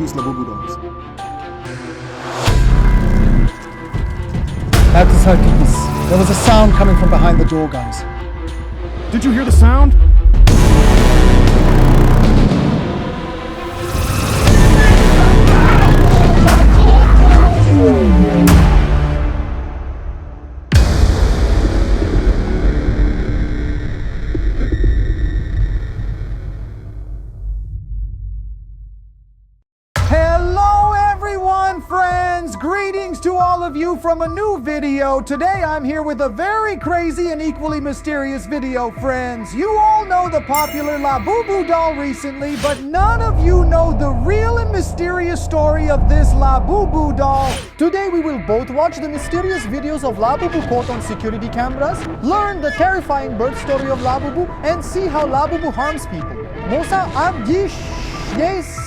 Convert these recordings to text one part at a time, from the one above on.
use Labubu dolls. Herkes halt gewiss. There was a sound coming from behind the door, guys. Did you hear the sound? Hello everyone, friends! Greetings to all of you from a new video. Today I'm here with a very crazy and equally mysterious video, friends. You all know the popular Labubu doll recently, but none of you know the real and mysterious story of this Labubu doll. Today we will both watch the mysterious videos of Labubu caught on security cameras, learn the terrifying birth story of Labubu, and see how Labubu harms people. Mosa abdiş yes.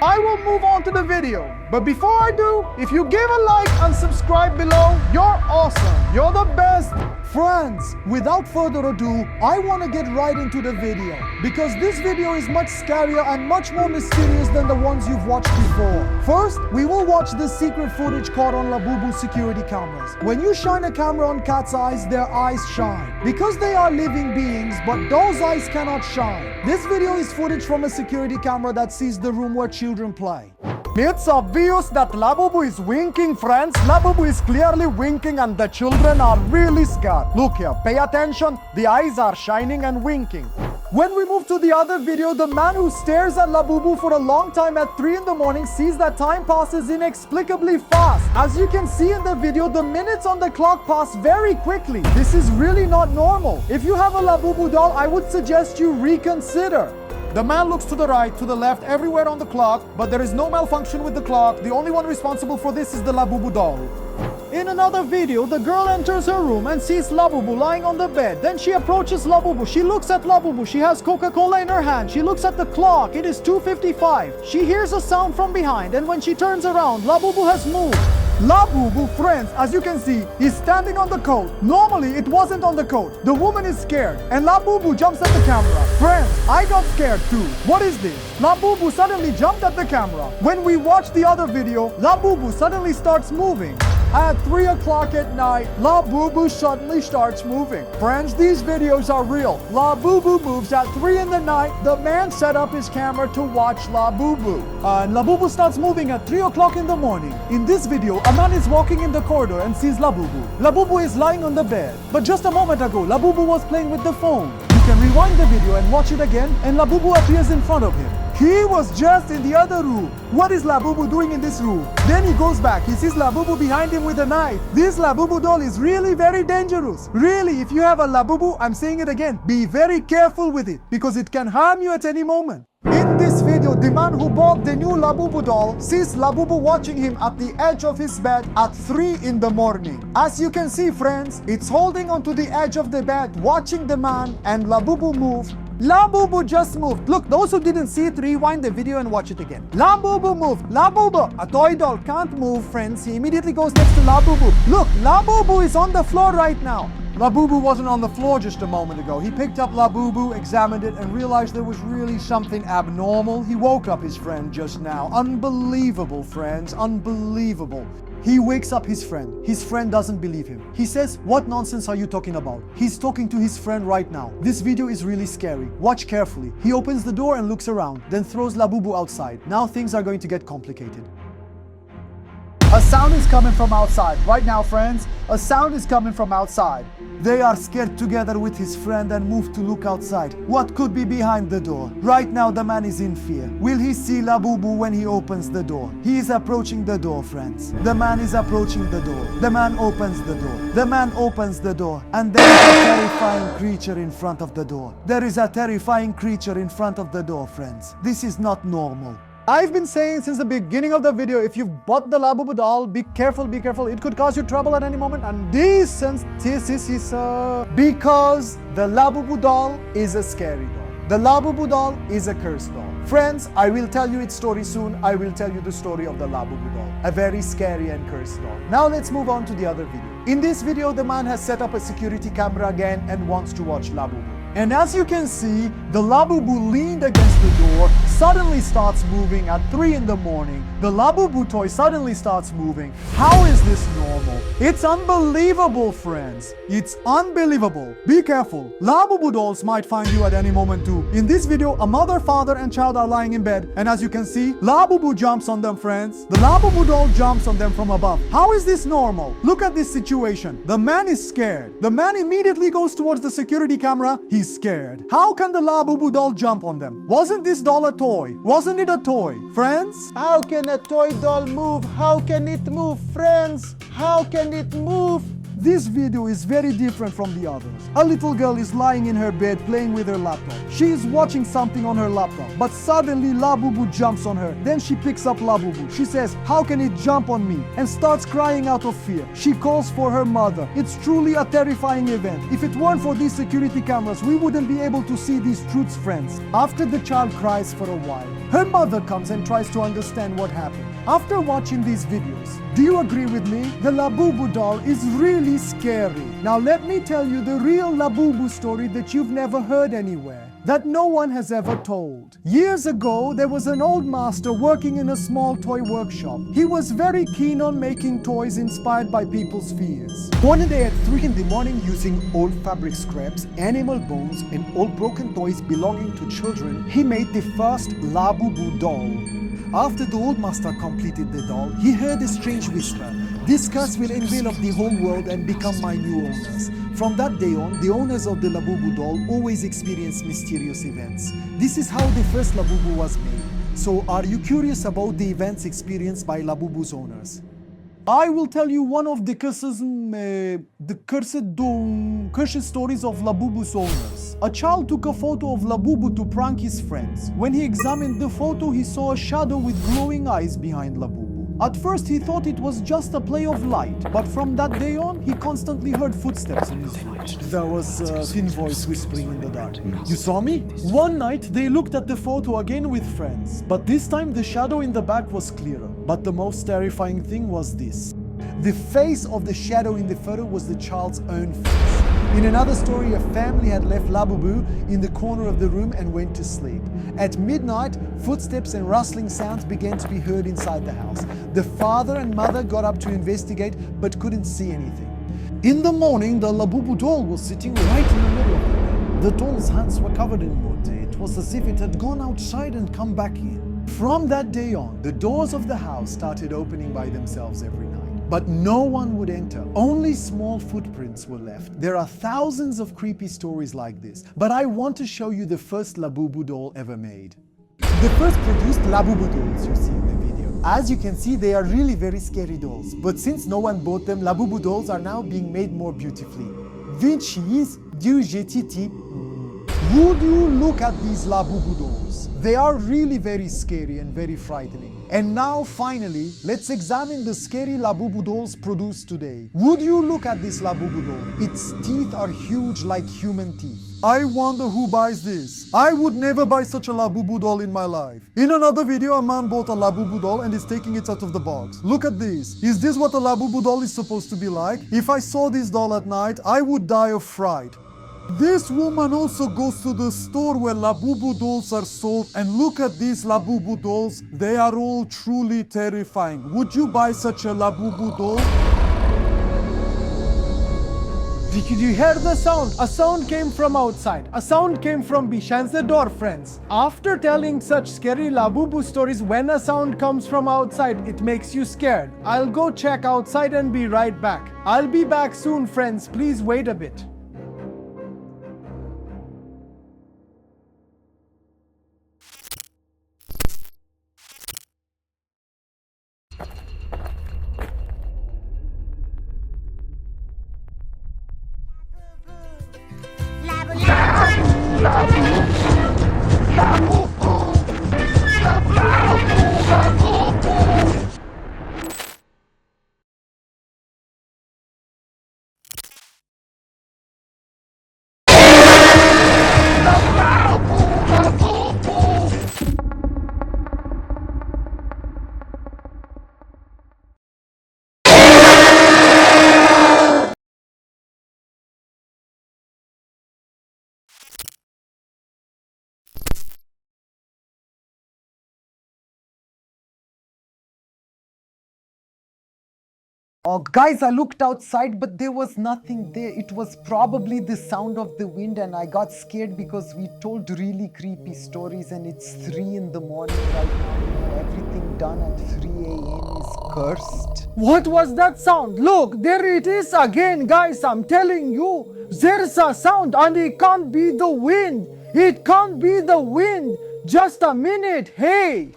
I will move on to the video, but before I do, if you give a like and subscribe below, you're awesome, you're the best. Friends, without further ado, I want to get right into the video, because this video is much scarier and much more mysterious than the ones you've watched before. First, we will watch the secret footage caught on Labubu security cameras. When you shine a camera on cats' eyes, their eyes shine, because they are living beings, but those eyes cannot shine. This video is footage from a security camera that sees the room where children play. It's obvious that Labubu is winking, friends. Labubu is clearly winking and the children are really scared. Look here, pay attention. The eyes are shining and winking. When we move to the other video, the man who stares at Labubu for a long time at 3 in the morning sees that time passes inexplicably fast. As you can see in the video, the minutes on the clock pass very quickly. This is really not normal. If you have a Labubu doll, I would suggest you reconsider. The man looks to the right, to the left, everywhere on the clock, but there is no malfunction with the clock. The only one responsible for this is the Labubu doll. In another video, the girl enters her room and sees Labubu lying on the bed. Then she approaches Labubu. She looks at Labubu. She has Coca-Cola in her hand. She looks at the clock. It is 2:55. She hears a sound from behind, and when she turns around, Labubu has moved. Labubu, friends, as you can see, is standing on the coat. Normally, it wasn't on the coat. The woman is scared, and Labubu jumps at the camera. Friends, I got scared too. What is this? Labubu suddenly jumped at the camera. When we watch the other video, Labubu suddenly starts moving. At 3 o'clock at night, Labubu suddenly starts moving. Friends, these videos are real. Labubu moves at 3 in the night. The man set up his camera to watch Labubu. And Labubu starts moving at 3 o'clock in the morning. In this video, a man is walking in the corridor and sees Labubu. Labubu is lying on the bed. But just a moment ago, Labubu was playing with the phone. You can rewind the video and watch it again, and Labubu appears in front of him. He was just in the other room. What is Labubu doing in this room? Then he goes back. He sees Labubu behind him with a knife. This Labubu doll is really very dangerous. Really, if you have a Labubu, I'm saying it again, be very careful with it, because it can harm you at any moment. In this video, the man who bought the new Labubu doll sees Labubu watching him at the edge of his bed at 3 in the morning. As you can see, friends, it's holding onto the edge of the bed, watching the man, and Labubu moved. Labubu just moved. Look, those who didn't see it, rewind the video and watch it again. Labubu moved. Labubu, a toy doll, can't move, friends. He immediately goes next to Labubu. Look, Labubu is on the floor right now. Labubu wasn't on the floor just a moment ago. He picked up Labubu, examined it, and realized there was really something abnormal. He woke up his friend just now. Unbelievable, friends. Unbelievable. He wakes up his friend. His friend doesn't believe him. He says, "What nonsense are you talking about?" He's talking to his friend right now. This video is really scary. Watch carefully. He opens the door and looks around, then throws Labubu outside. Now things are going to get complicated. A sound is coming from outside. Right now, friends, a sound is coming from outside. They are scared together with his friend and move to look outside. What could be behind the door? Right now, the man is in fear. Will he see Labubu when he opens the door? He is approaching the door, friends. The man is approaching the door. The man opens the door. The man opens the door. And there is a terrifying creature in front of the door. There is a terrifying creature in front of the door, friends. This is not normal. I've been saying since the beginning of the video, if you've bought the Labubu doll, be careful, be careful. It could cause you trouble at any moment. And this is because the Labubu doll is a scary doll. The Labubu doll is a cursed doll. Friends, I will tell you its story soon. I will tell you the story of the Labubu doll, a very scary and cursed doll. Now let's move on to the other video. In this video, the man has set up a security camera again and wants to watch Labubu. And as you can see, the Labubu leaned against the door door suddenly starts moving at 3 in the morning. The Labubu toy suddenly starts moving. How is this normal? It's unbelievable, friends. It's unbelievable. Be careful. Labubu dolls might find you at any moment too. In this video, a mother, father, and child are lying in bed, and as you can see, Labubu jumps on them, friends. The Labubu doll jumps on them from above. How is this normal? Look at this situation. The man is scared. The man immediately goes towards the security camera. He's scared. How can the Labubu doll jump on them? Wasn't this doll a toy? Wasn't it a toy? Friends? How can a toy doll move? How can it move, friends? How can it move? This video is very different from the others. A little girl is lying in her bed playing with her laptop. She is watching something on her laptop, but suddenly Labubu jumps on her. Then she picks up Labubu. She says, "How can it jump on me?" and starts crying out of fear. She calls for her mother. It's truly a terrifying event. If it weren't for these security cameras, we wouldn't be able to see these truths, friends. After the child cries for a while, her mother comes and tries to understand what happened. After watching these videos, do you agree with me? The Labubu doll is really scary. Now let me tell you the real Labubu story that you've never heard anywhere, that no one has ever told. Years ago, there was an old master working in a small toy workshop. He was very keen on making toys inspired by people's fears. One day at 3 in the morning, using old fabric scraps, animal bones, and old broken toys belonging to children, he made the first Labubu doll. After the old master completed the doll, he heard a strange whisper. "This curse will envelop the whole world and become my new owners." From that day on, the owners of the Labubu doll always experience mysterious events. This is how the first Labubu was made. So are you curious about the events experienced by Labubu's owners? I will tell you one of the cursed stories of Labubu's owners. A child took a photo of Labubu to prank his friends. When he examined the photo, he saw a shadow with glowing eyes behind Labubu. At first, he thought it was just a play of light, but from that day on, he constantly heard footsteps in his room. There was a thin voice whispering in the dark. "You saw me?" One night, they looked at the photo again with friends, but this time the shadow in the back was clearer. But the most terrifying thing was this. The face of the shadow in the photo was the child's own face. In another story, a family had left Labubu in the corner of the room and went to sleep. At midnight, footsteps and rustling sounds began to be heard inside the house. The father and mother got up to investigate but couldn't see anything. In the morning, the Labubu doll was sitting right in the middle of the bed. The doll's hands were covered in mud. It was as if it had gone outside and come back in. From that day on, the doors of the house started opening by themselves every night. But no one would enter. Only small footprints were left. There are thousands of creepy stories like this, but I want to show you the first Labubu doll ever made. The first produced Labubu dolls you see in the video. As you can see, they are really very scary dolls. But since no one bought them, Labubu dolls are now being made more beautifully. Vinci's Dujetiti. Would you look at these Labubu dolls? They are really very scary and very frightening. And now finally, let's examine the scary Labubu dolls produced today. Would you look at this Labubu doll? Its teeth are huge like human teeth. I wonder who buys this. I would never buy such a Labubu doll in my life. In another video, a man bought a Labubu doll and is taking it out of the box. Look at this. Is this what a Labubu doll is supposed to be like? If I saw this doll at night, I would die of fright. This woman also goes to the store where Labubu dolls are sold, and look at these Labubu dolls. They are all truly terrifying. Would you buy such a Labubu doll? Did you hear the sound? A sound came from outside. A sound came from behind the door, friends. After telling such scary Labubu stories, when a sound comes from outside, it makes you scared. I'll go check outside and be right back. I'll be back soon, friends. Please wait a bit. Oh, guys, I looked outside, but there was nothing there. It was probably the sound of the wind, and I got scared because we told really creepy stories, and it's 3 in the morning right now. You know, everything done at 3 a.m. is cursed. What was that sound? Look, there it is again, guys. I'm telling you, there's a sound, and it can't be the wind. It can't be the wind. Just a minute. Hey.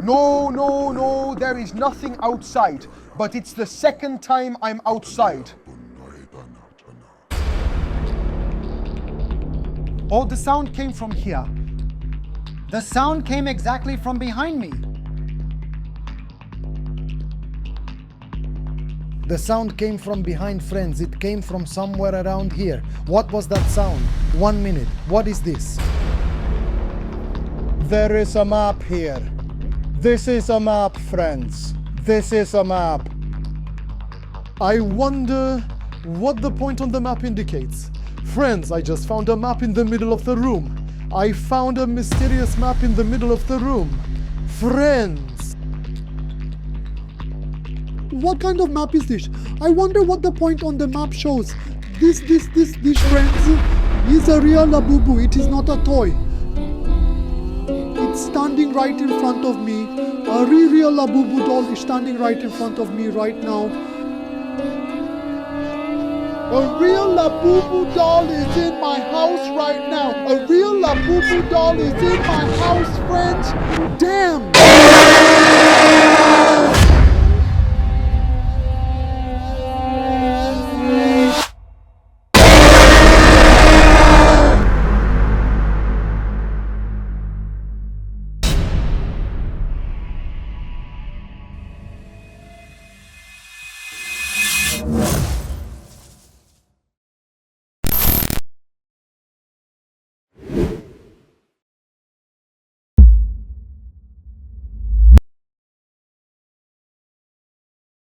No, there is nothing outside. But it's the second time I'm outside. Oh, the sound came from here. The sound came exactly from behind me. The sound came from behind, friends. It came from somewhere around here. What was that sound? 1 minute. What is this? There is a map here. This is a map, friends. This is a map. I wonder what the point on the map indicates. Friends, I just found a map in the middle of the room. I found a mysterious map in the middle of the room. Friends! What kind of map is this? I wonder what the point on the map shows. This friends, is a real Labubu. It is not a toy. It's standing right in front of me. A real Labubu doll is standing right in front of me right now. A real Labubu doll is in my house right now. A real Labubu doll is in my house, friends. Damn!